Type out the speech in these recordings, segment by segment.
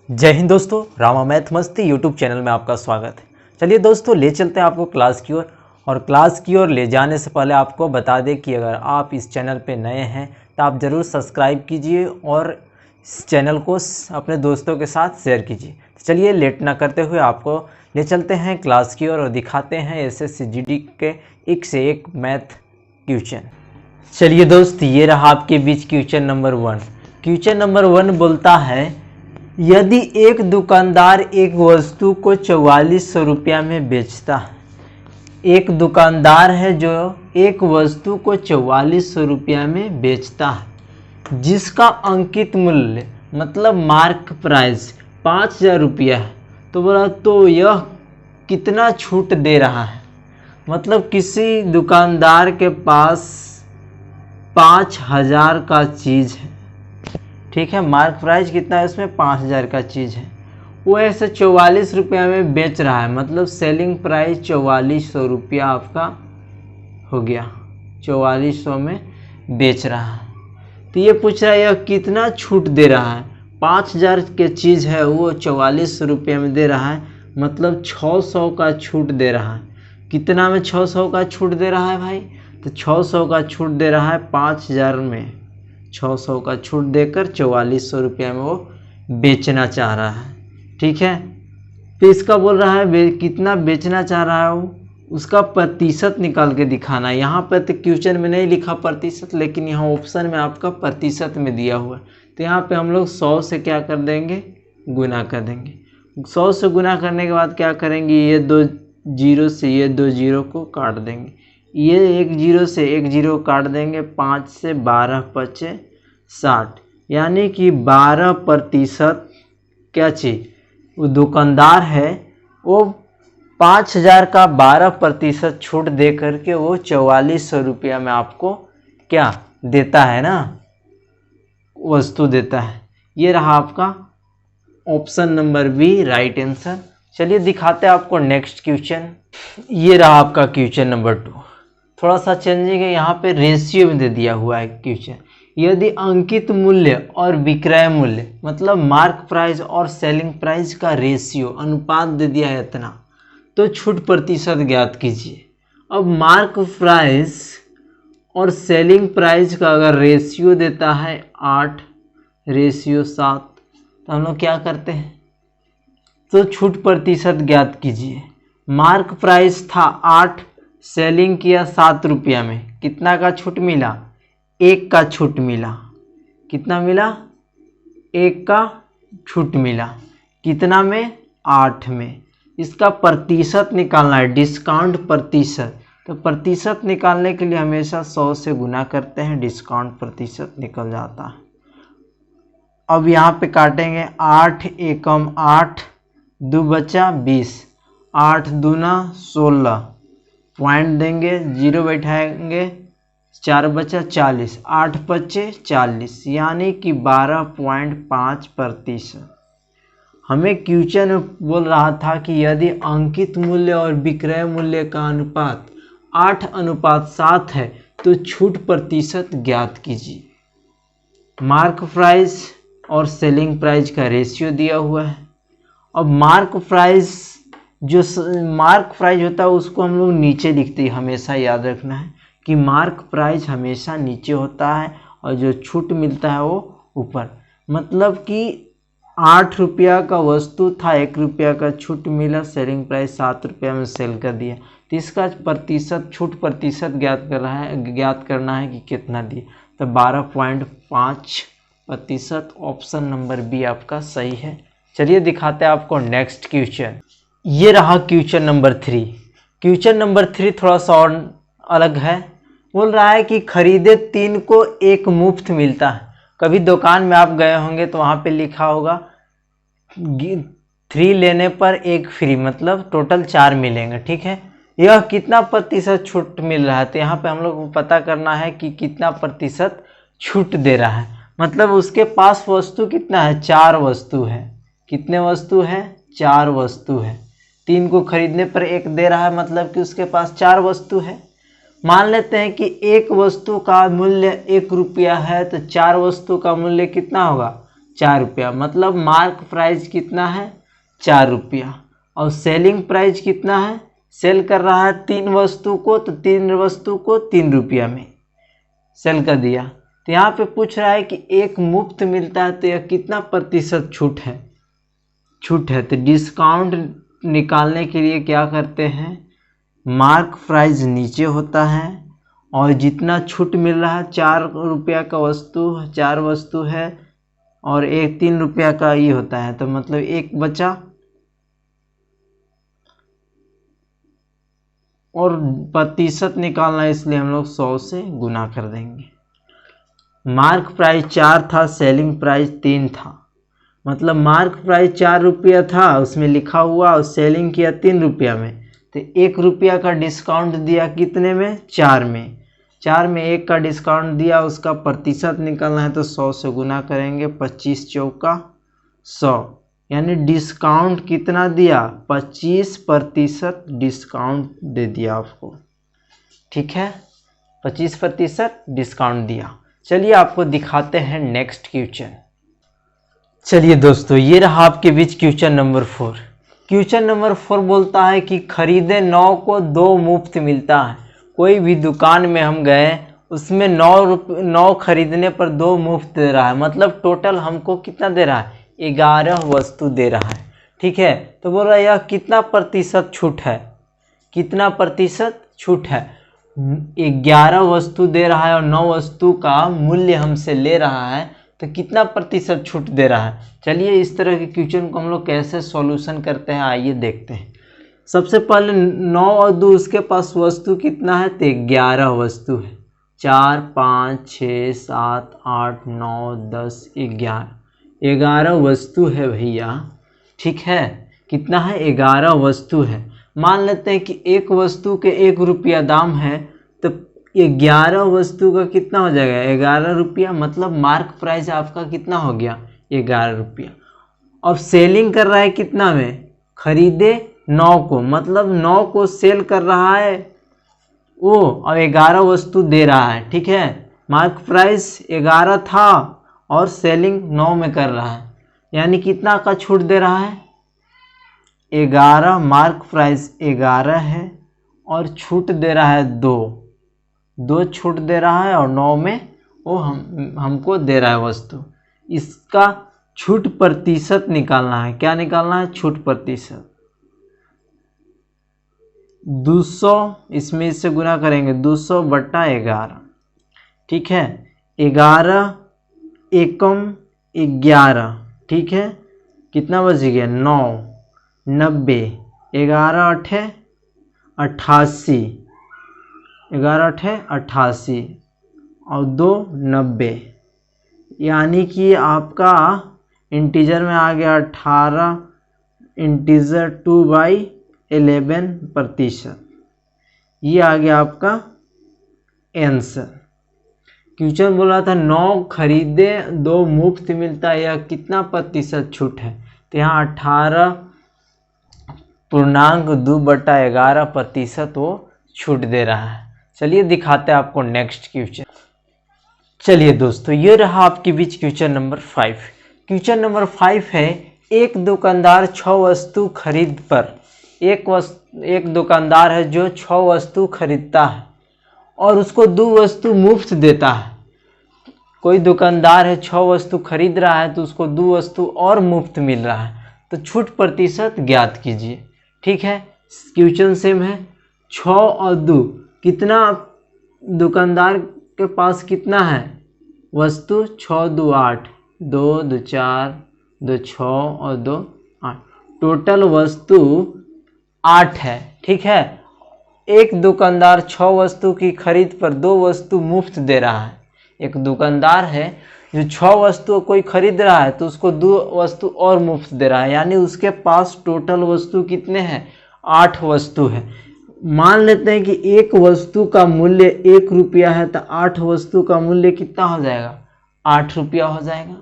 जय हिंद दोस्तों, रामा मैथ मस्ती यूट्यूब चैनल में आपका स्वागत है। चलिए दोस्तों, ले चलते हैं आपको क्लास की ओर। और क्लास की ओर ले जाने से पहले आपको बता दें कि अगर आप इस चैनल पे नए हैं तो आप ज़रूर सब्सक्राइब कीजिए और इस चैनल को अपने दोस्तों के साथ शेयर कीजिए। तो चलिए लेट ना करते हुए आपको ले चलते हैं क्लास की ओर और दिखाते हैं SSC GD के एक से एक मैथ क्वेश्चन। चलिए दोस्त, ये रहा आपके बीच क्वेश्चन नंबर 1। क्वेश्चन नंबर 1 बोलता है, यदि एक दुकानदार एक वस्तु को 4400 रुपया में बेचता है। एक दुकानदार है जो एक वस्तु को 4400 रुपया में बेचता है, जिसका अंकित मूल्य मतलब मार्क प्राइस 5000 रुपया है। तो बोला तो यह कितना छूट दे रहा है। मतलब किसी दुकानदार के पास 5000 का चीज़ है, ठीक है। मार्क प्राइस कितना है उसमें, 5000 का चीज़ है। वो ऐसे 44 रुपया में बेच रहा है, मतलब सेलिंग प्राइस 4400 रुपया आपका हो गया। 4400 में बेच रहा है। तो ये पूछ रहा है यह कितना छूट दे रहा है। 5000 के चीज़ है, वो 4400 रुपया में दे रहा है, मतलब 600 का छूट दे रहा है। कितना में 600 का छूट दे रहा है भाई? तो 600 का छूट दे रहा है 5000 में। 600 का छूट देकर 4400 रुपया में वो बेचना चाह रहा है, ठीक है। फिर इसका बोल रहा है कितना बेचना चाह रहा है वो, उसका प्रतिशत निकाल के दिखाना है। यहाँ पर तो क्वेश्चन में नहीं लिखा प्रतिशत, लेकिन यहाँ ऑप्शन में आपका प्रतिशत में दिया हुआ है। तो यहाँ पे हम लोग 100 से क्या कर देंगे, गुना कर देंगे। 100 से गुना करने के बाद क्या करेंगे, ये 2 जीरो से ये 2 जीरो को काट देंगे। ये 1 जीरो से 1 जीरो काट देंगे। 5 से 12 पचे 60, यानी कि 12% क्या चीज़, वो दुकानदार है वो 5000 का 12% छूट दे करके वो 4400 रुपया में आपको क्या देता है ना, वस्तु देता है। ये रहा आपका option number B right answer. चलिए दिखाते हैं आपको नेक्स्ट क्वेश्चन। ये रहा आपका क्वेश्चन नंबर 2। थोड़ा सा चेंजिंग है, यहाँ पे रेशियो में दे दिया हुआ है क्वेश्चन। यदि अंकित मूल्य और विक्रय मूल्य मतलब मार्क प्राइस और सेलिंग प्राइस का रेशियो अनुपात दे दिया है इतना, तो छूट प्रतिशत ज्ञात कीजिए। अब मार्क प्राइस और सेलिंग प्राइस का अगर रेशियो देता है 8:7, तो हम लोग क्या करते हैं, तो छूट प्रतिशत ज्ञात कीजिए। मार्क प्राइस था 8, सेलिंग किया 7 रुपया में, कितना का छूट मिला, 1 का छूट मिला। कितना मिला, 1 का छूट मिला। कितना में, 8 में। इसका प्रतिशत निकालना है, डिस्काउंट प्रतिशत। तो प्रतिशत निकालने के लिए हमेशा 100 से गुना करते हैं, डिस्काउंट प्रतिशत निकल जाता है। अब यहाँ पे काटेंगे, 8 एकम 8, 2 बचा 20, 8 दूना 16, पॉइंट देंगे, 0 बैठाएंगे, 4 बचा 40, 8 बचे 40, यानी कि 12.5%। हमें क्वेश्चन बोल रहा था कि यदि अंकित मूल्य और विक्रय मूल्य का अनुपात 8:7 है तो छूट प्रतिशत ज्ञात कीजिए। मार्क प्राइस और सेलिंग प्राइस का रेशियो दिया हुआ है। अब मार्क प्राइस, जो मार्क प्राइस होता है उसको हम लोग नीचे लिखते हैं, हमेशा याद रखना है कि मार्क प्राइस हमेशा नीचे होता है और जो छूट मिलता है वो ऊपर। मतलब कि 8 रुपया का वस्तु था, 1 रुपया का छूट मिला, सेलिंग प्राइस 7 रुपया में सेल कर दिया। तो इसका प्रतिशत, छूट प्रतिशत ज्ञात करना है कि कितना दिए। तो 12.5%। ऑप्शन नंबर बी आपका सही है। चलिए दिखाते हैं आपको नेक्स्ट क्वेश्चन। ये रहा क्वेश्चन नंबर 3। क्वेश्चन नंबर 3 थोड़ा सा और अलग है। बोल रहा है कि खरीदे 3 को 1 मुफ्त मिलता है। कभी दुकान में आप गए होंगे तो वहाँ पे लिखा होगा 3 लेने पर 1 फ्री, मतलब टोटल 4 मिलेंगे, ठीक है। यह कितना प्रतिशत छूट मिल रहा है, तो यहाँ पे हम लोग को पता करना है कि कितना प्रतिशत छूट दे रहा है। मतलब उसके पास वस्तु कितना है, 4 वस्तु है। कितने वस्तु है, 4 वस्तु है। 3 को खरीदने पर 1 दे रहा है, मतलब कि उसके पास 4 वस्तु है। मान लेते हैं कि एक वस्तु का मूल्य 1 रुपया है, तो 4 वस्तु का मूल्य कितना होगा, 4 रुपया, मतलब मार्क प्राइस कितना है 4 रुपया। और सेलिंग प्राइस कितना है, सेल कर रहा है 3 वस्तु को, तो 3 वस्तु को 3 रुपया में सेल कर दिया। तो यहाँ पे पूछ रहा है कि एक मुफ्त मिलता है तो यह कितना प्रतिशत छूट है, तो डिस्काउंट निकालने के लिए क्या करते हैं, मार्क प्राइस नीचे होता है और जितना छूट मिल रहा है 4 रुपया का वस्तु, 4 वस्तु है और एक 3 रुपया का ये होता है, तो मतलब एक बचा और प्रतिशत निकालना है, इसलिए हम लोग 100 से गुना कर देंगे। मार्क प्राइस 4 था, सेलिंग प्राइस 3 था, मतलब मार्क प्राइस 4 रुपया था उसमें लिखा हुआ और सेलिंग किया 3 रुपया में, तो 1 रुपया का डिस्काउंट दिया कितने में, 4 में। 4 में 1 का डिस्काउंट दिया, उसका प्रतिशत निकालना है तो 100 से गुना करेंगे, 25 चौका 100, यानी डिस्काउंट कितना दिया, 25% डिस्काउंट दे दिया आपको। ठीक है, 25% डिस्काउंट दिया। चलिए आपको दिखाते हैं नेक्स्ट क्वेश्चन। चलिए दोस्तों, ये रहा आपके बीच क्वेश्चन नंबर 4। क्वेश्चन नंबर 4 बोलता है कि खरीदे 9 को 2 मुफ्त मिलता है। कोई भी दुकान में हम गए, उसमें 9 खरीदने पर 2 मुफ्त दे रहा है, मतलब टोटल हमको कितना दे रहा है, 11 वस्तु दे रहा है। ठीक है, तो बोल रहा है यह कितना प्रतिशत छूट है, कितना प्रतिशत छूट है। 11 वस्तु दे रहा है और 9 वस्तु का मूल्य हमसे ले रहा है, तो कितना प्रतिशत छूट दे रहा है। चलिए इस तरह के क्वेश्चन को हम लोग कैसे सॉल्यूशन करते हैं, आइए देखते हैं। सबसे पहले 9 और 2 उसके पास वस्तु कितना है, तो 11 वस्तु है। 4 5 6 7 8 9 10 11 वस्तु है भैया। ठीक है, कितना है, 11 वस्तु है। मान लेते हैं कि एक वस्तु के 1 रुपया दाम है, तो 11 वस्तु का कितना हो जाएगा, 11 रुपया, मतलब मार्क प्राइस आपका कितना हो गया, 11 रुपया। अब सेलिंग कर रहा है कितना में, खरीदे 9 को, मतलब 9 को सेल कर रहा है वो, और 11 वस्तु दे रहा है। ठीक है, मार्क प्राइस 11 था और सेलिंग 9 में कर रहा है, यानी कितना का छूट दे रहा है, 11। मार्क प्राइस 11 है और छूट दे रहा है 2 छूट दे रहा है, और 9 में वो हमको दे रहा है वस्तु। इसका छूट प्रतिशत निकालना है। क्या निकालना है, छूट प्रतिशत। 200 इसमें इससे गुना करेंगे, 200 बटा 11। ठीक है, 11 एकम 11। ठीक है, कितना बच गया, 9 90, 11 8 88, 11 8 88 और 2 90, यानी कि आपका इंटीजर में आ गया 18, इंटीजर 2/11%। ये आ गया आपका आंसर। क्वेश्चन बोला था 9 खरीदे 2 मुफ्त मिलता है, यह कितना प्रतिशत छूट है, तो यहाँ 18.2/11% वो छूट दे रहा है। चलिए दिखाते हैं आपको नेक्स्ट क्वेश्चन। चलिए दोस्तों, ये रहा आपके बीच क्वेश्चन नंबर 5। क्वेश्चन नंबर 5 है, एक दुकानदार 6 वस्तु खरीद पर, एक दुकानदार है जो 6 वस्तु खरीदता है और उसको 2 वस्तु मुफ्त देता है। कोई दुकानदार है 6 वस्तु खरीद रहा है तो उसको 2 वस्तु और मुफ्त मिल रहा है, तो छूट प्रतिशत ज्ञात कीजिए। ठीक है, क्वेश्चन सेम है। 6 और 2, कितना दुकानदार के पास कितना है वस्तु, 6 2 8, 2 2 4 2 6 और 2 8, टोटल वस्तु 8 है। ठीक है, एक दुकानदार 6 वस्तु की खरीद पर 2 वस्तु मुफ्त दे रहा है। एक दुकानदार है जो 6 वस्तु कोई खरीद रहा है तो उसको 2 वस्तु और मुफ्त दे रहा है, यानी उसके पास टोटल वस्तु कितने हैं, 8 वस्तु है। मान लेते हैं कि एक वस्तु का मूल्य 1 रुपया है, तो 8 वस्तु का मूल्य कितना हो जाएगा, 8 रुपया हो जाएगा।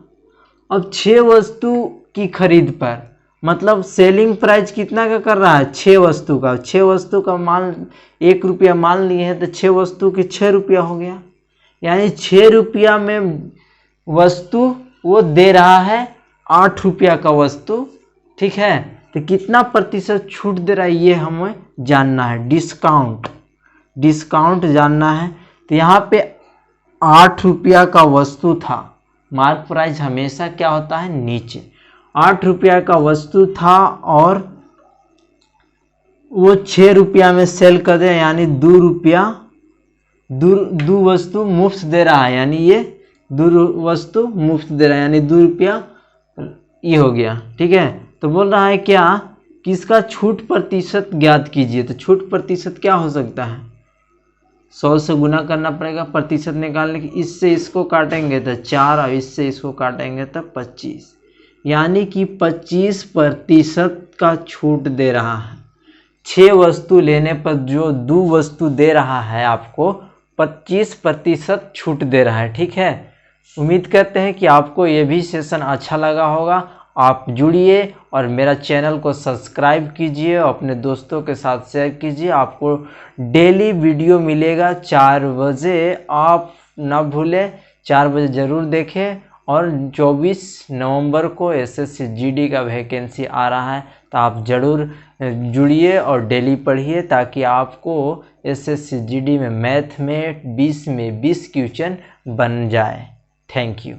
अब 6 वस्तु की खरीद पर, मतलब सेलिंग प्राइस कितना का कर रहा है, 6 वस्तु का। 6 वस्तु का मान 1 रुपया मान लिए हैं, तो 6 वस्तु के 6 रुपया हो गया, यानी 6 रुपया में वस्तु वो दे रहा है 8 रुपया का वस्तु, ठीक है। तो कितना प्रतिशत छूट दे रहा है ये हमें जानना है, डिस्काउंट जानना है। तो यहाँ पे 8 रुपया का वस्तु था, मार्क प्राइस हमेशा क्या होता है, नीचे। 8 रुपया का वस्तु था और वो 6 रुपया में सेल कर दे, यानी 2 रुपया, दो वस्तु मुफ्त दे रहा है, यानी ये 2 वस्तु मुफ्त दे रहा है, यानी 2 रुपया ये हो गया, ठीक है। तो बोल रहा है क्या कि इसका छूट प्रतिशत ज्ञात कीजिए। तो छूट प्रतिशत क्या हो सकता है, 100 से गुना करना पड़ेगा प्रतिशत निकालने की। इससे इसको काटेंगे तो 4 और इससे इसको काटेंगे तो 25, यानी कि 25% का छूट दे रहा है। 6 वस्तु लेने पर जो 2 वस्तु दे रहा है आपको 25% छूट दे रहा है, ठीक है। उम्मीद करते हैं कि आपको ये भी सेशन अच्छा लगा होगा। आप जुड़िए और मेरा चैनल को सब्सक्राइब कीजिए, अपने दोस्तों के साथ शेयर कीजिए। आपको डेली वीडियो मिलेगा 4 बजे, आप ना भूलें 4 बजे ज़रूर देखें। और 24 नवंबर को एसएससी जीडी का वैकेंसी आ रहा है, तो आप ज़रूर जुड़िए और डेली पढ़िए, ताकि आपको एसएससी जीडी में मैथ में 20 में 20 क्वेश्चन बन जाए। Thank you.